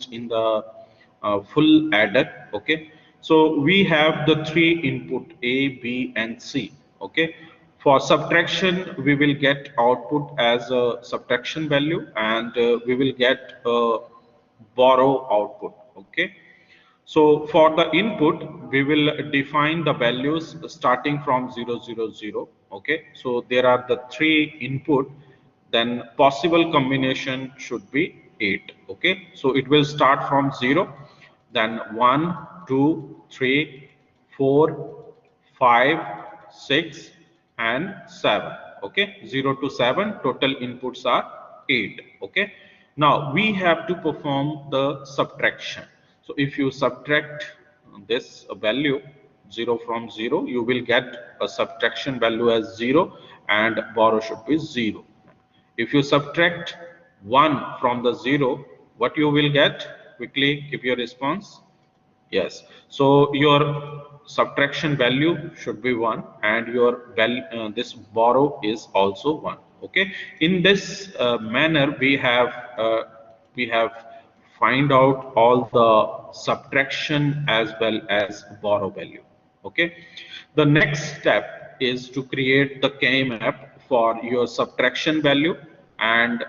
used in the full adder. Okay, so we have the three input A, B and C. Okay, for subtraction we will get output as a subtraction value, and we will get a borrow output. Okay, so for the input, we will define the values starting from 000. Okay, so there are the three input, then possible combination should be 8. Okay, so it will start from 0, then 1, 2, 3, 4, 5, 6 and 7. Okay, 0 to 7 total inputs are 8. Okay, now we have to perform the subtraction. So if you subtract this value 0 from 0, you will get a subtraction value as 0 and borrow should be 0. If you subtract 1 from the 0, what you will get? Quickly give your response. Yes. So your subtraction value should be 1 and your value, this borrow is also 1. Okay. In this manner, we have find out all the subtraction as well as borrow value. Okay. The next step is to create the K-map for your subtraction value and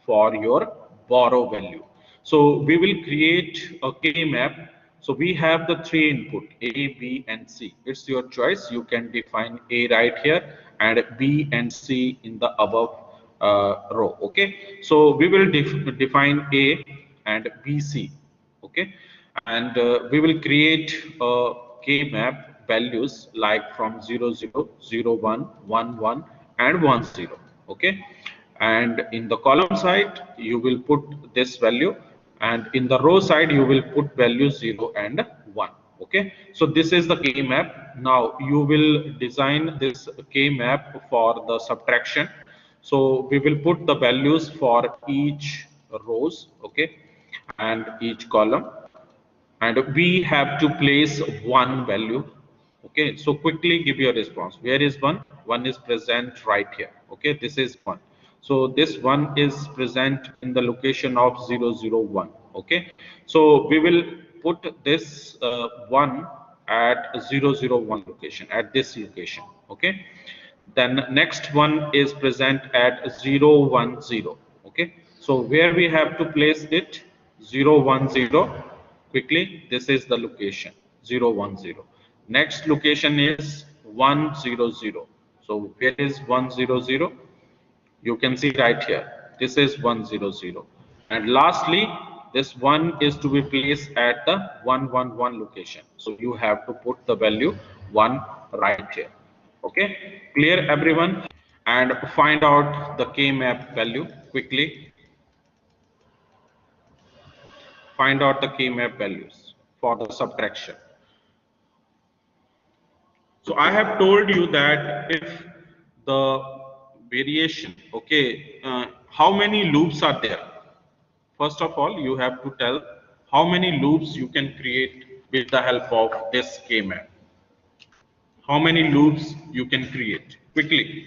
for your borrow value. So we will create a K-map. So we have the three input A, B and C. It's your choice. You can define A right here and B and C in the above row. Okay. So we will define A and BC. Okay. And we will create a K-map values like from 0, 0, 0, 1, 1, 1 and 1, 0. Okay, and in the column side you will put this value, and in the row side you will put values 0 and 1. Okay, so this is the K map. Now you will design this K map for the subtraction. So we will put the values for each rows, okay, and each column, and we have to place one value. Okay, so quickly give your response. Where is one? One is present right here. Okay, this is one. So this one is present in the location of 001. Okay, so we will put this one at 001 location, at this location. Okay, then next one is present at 010. Okay, so where we have to place it? 010. Quickly, this is the location 010. Next location is 100. So where is 100? You can see right here, this is 100. And lastly, this one is to be placed at the 111 location. So you have to put the value 1 right here. Okay, clear everyone? And find out the K map value quickly. Find out the K map values for the subtraction. So I have told you that if the variation, okay, how many loops are there? First of all, you have to tell how many loops you can create with the help of this K map. How many loops you can create? Quickly.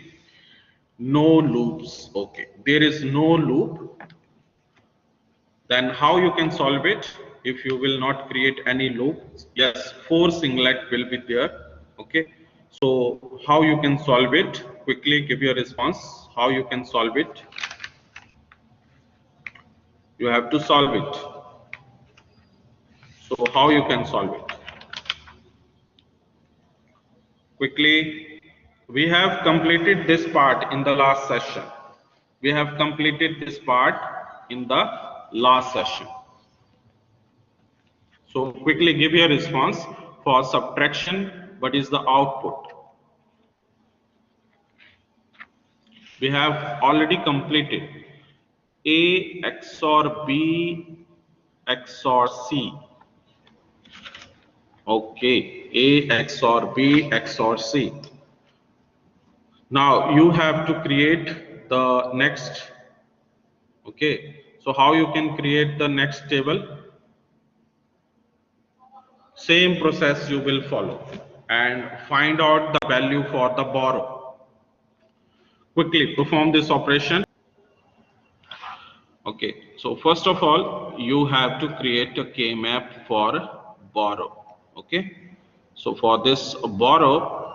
No loops. Okay, there is no loop. Then how you can solve it? If you will not create any loop, yes, 4 singlet will be there. Okay, so how you can solve it? Quickly give your response. How you can solve it? You have to solve it. So how you can solve it? Quickly, we have completed this part in the last session. We have completed this part in the last session. So quickly give your response. For subtraction, what is the output? We have already completed A XOR B XOR C. Okay, A XOR B XOR C. Now you have to create the next. Okay, so how you can create the next table? Same process you will follow and find out the value for the borrow. Quickly perform this operation. Okay, so first of all, you have to create a K-map for borrow. Okay, so for this borrow,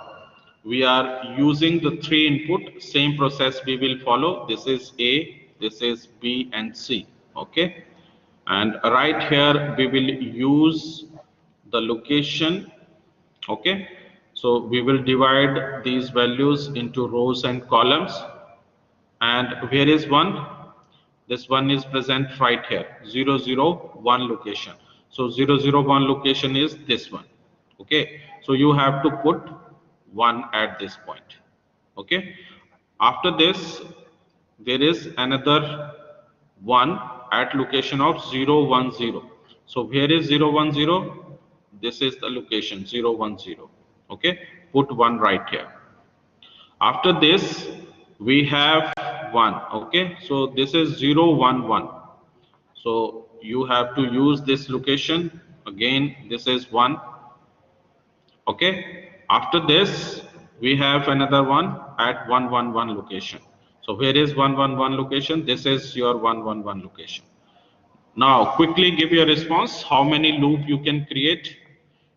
we are using the three input, same process we will follow. This is A, this is B and C. Okay, and right here we will use the location. Okay, so we will divide these values into rows and columns. And where is one? This one is present right here, 001 location. So 001 location is this one. Okay, so you have to put 1 at this point. Okay, after this, there is another 1 at location of 010. So where is 010? This is the location 010. Okay, put 1 right here. After this, we have 1. Okay, so this is 011. So you have to use this location. Again, this is 1. Okay, after this, we have another one at 111 location. So where is 111 location? This is your 111 location. Now, quickly give your response. How many loop you can create?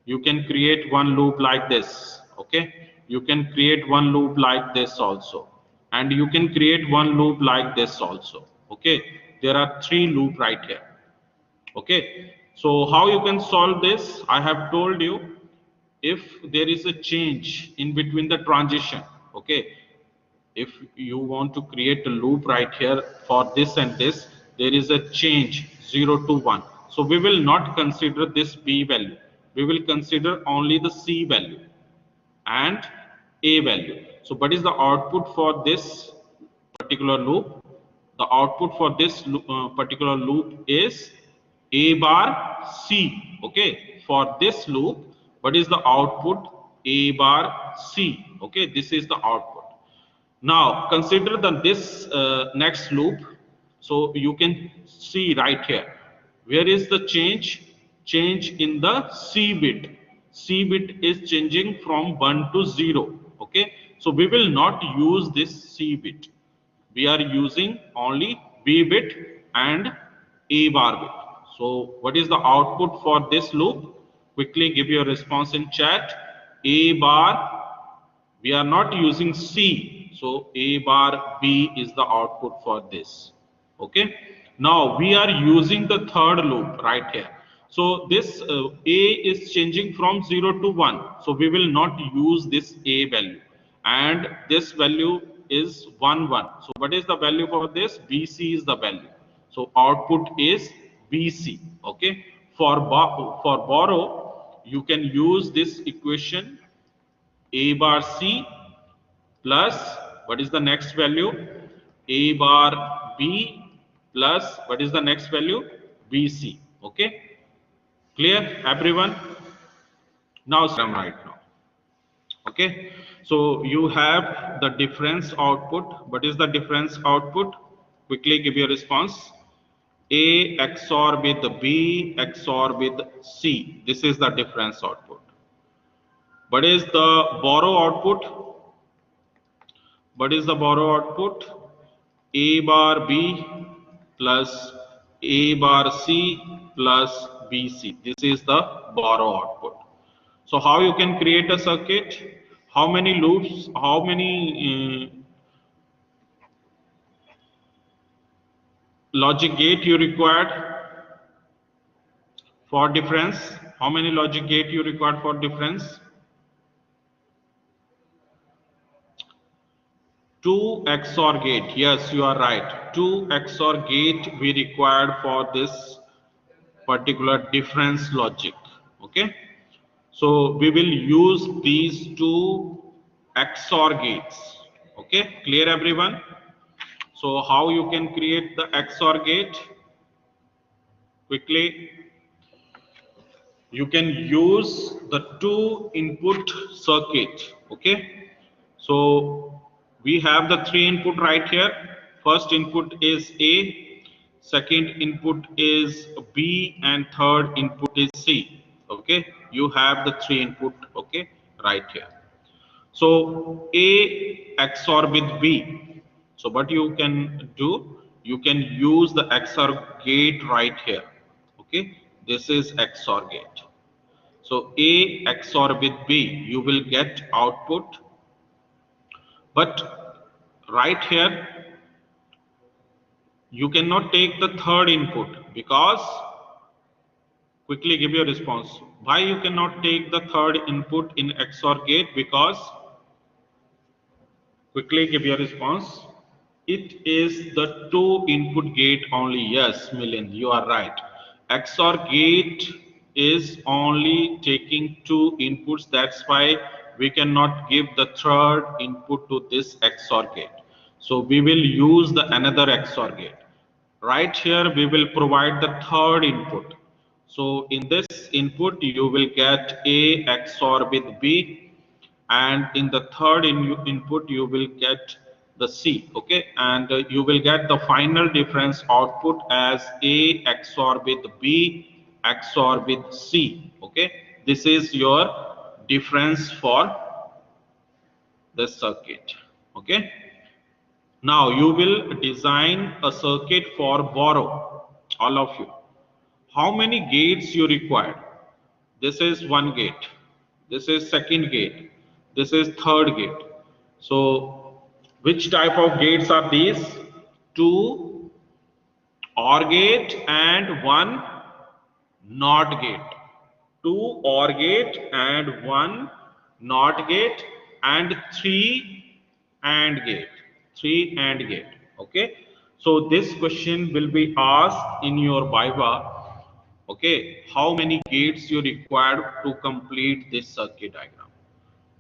You can create one loop like this. Okay. You can create one loop like this also. And you can create one loop like this also. Okay. There are 3 loop right here. Okay. So how you can solve this? I have told you, if there is a change in between the transition. Okay, if you want to create a loop right here for this and this, there is a change 0 to 1. So we will not consider this B value. We will consider only the C value and A value. So what is the output for this particular loop? The output for this particular loop is A bar C. Okay, for this loop, what is the output? A bar C. Okay, this is the output. Now consider this next loop. So you can see right here. Where is the change? Change in the C bit. C bit is changing from 1 to 0. Okay. So we will not use this C bit. We are using only B bit and A bar bit. So what is the output for this loop? Quickly give your response in chat. A bar, we are not using C, so A bar B is the output for this. Okay, now we are using the third loop right here. So this A is changing from 0 to 1, so we will not use this A value, and this value is 1 1. So what is the value for this? BC is the value, so output is BC. Okay, for borrow, you can use this equation A bar C plus, what is the next value? A bar B plus, what is the next value? BC. Okay, clear everyone? Now right now. Okay, so you have the difference output. What is the difference output? Quickly give your response. A XOR with B XOR with C. This is the difference output. What is the borrow output? What is the borrow output? A bar B plus A bar C plus BC. This is the borrow output. So how you can create a circuit? How many loops? How many logic gate you required for difference? How many logic gate you required for difference? 2 XOR gate. Yes, you are right. 2 XOR gate we required for this particular difference logic. Okay, so we will use these 2 XOR gates. Okay, clear everyone? So how you can create the XOR gate? Quickly, you can use the 2 input circuit. Okay, so we have the 3 input right here. First input is A, second input is B, and third input is C. Okay, you have the 3 input. Okay, right here. So A XOR with B. So what you can do? you can use the XOR gate right here. Okay, this is XOR gate. So A XOR with B, you will get output. But right here, you cannot take the third input because, quickly give your response. Why you cannot take the third input in XOR gate? Because, quickly give your response. It is the two input gate only. Yes, Milind, you are right. XOR gate is only taking two inputs. That's why we cannot give the third input to this XOR gate. So we will use the another XOR gate. Right here, we will provide the third input. So in this input, you will get A XOR with B, and in the third input you will get the C. Okay, and you will get the final difference output as A XOR with B XOR with C. Okay, this is your difference for the circuit. Okay, now you will design a circuit for borrow, all of you. How many gates you require? This is one gate, this is second gate, this is third gate. So which type of gates are these? Two OR gate and one NOT gate. Two OR gate and one NOT gate, and three AND gate. Three AND gate. Okay. So this question will be asked in your Viva. Okay, how many gates you require to complete this circuit diagram?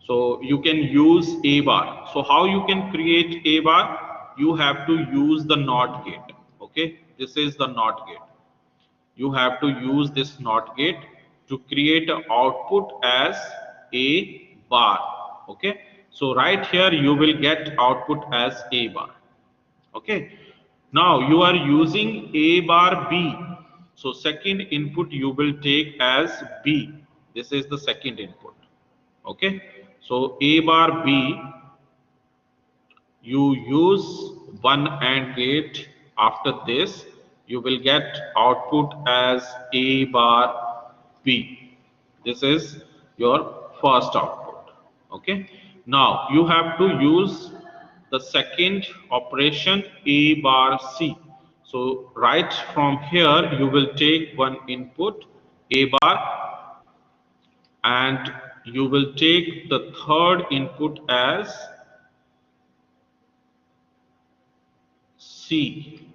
So you can use A bar. So how you can create A bar? You have to use the NOT gate. Okay, this is the NOT gate. You have to use this NOT gate to create an output as A bar. Okay, so right here you will get output as A bar. Okay, now you are using A bar B. So second input you will take as B. This is the second input. Okay, so A bar B, you use one AND gate. After this, you will get output as A bar B. This is your first output. Okay, now you have to use the second operation A bar C. So right from here, you will take one input A bar, and you will take the third input as C.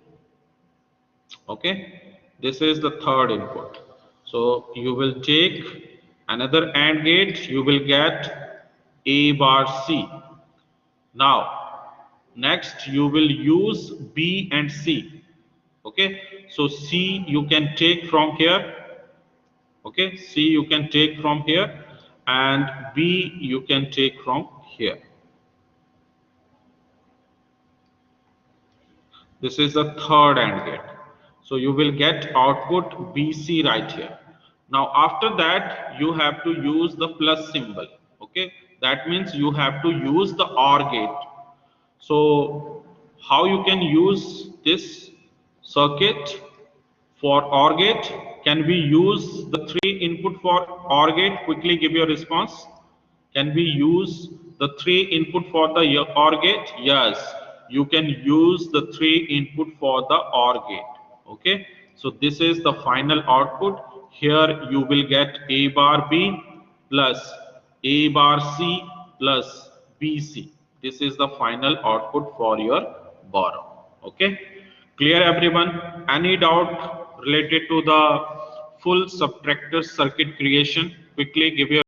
Okay, this is the third input. So you will take another AND gate, you will get A bar C. Now, next you will use B and C. Okay, so C you can take from here. Okay, C you can take from here, and B you can take from here. This is the third AND gate. So you will get output BC right here. Now after that, you have to use the plus symbol. Okay, that means you have to use the OR gate. So how you can use this circuit for OR gate? Can we use the three input for OR gate? Quickly give your response. Can we use the three input for the OR gate? Yes, you can use the three input for the OR gate. Okay, so this is the final output. Here you will get A bar B plus A bar C plus BC. This is the final output for your borrow. Okay, clear everyone? Any doubt related to the full subtractor circuit creation? Quickly give your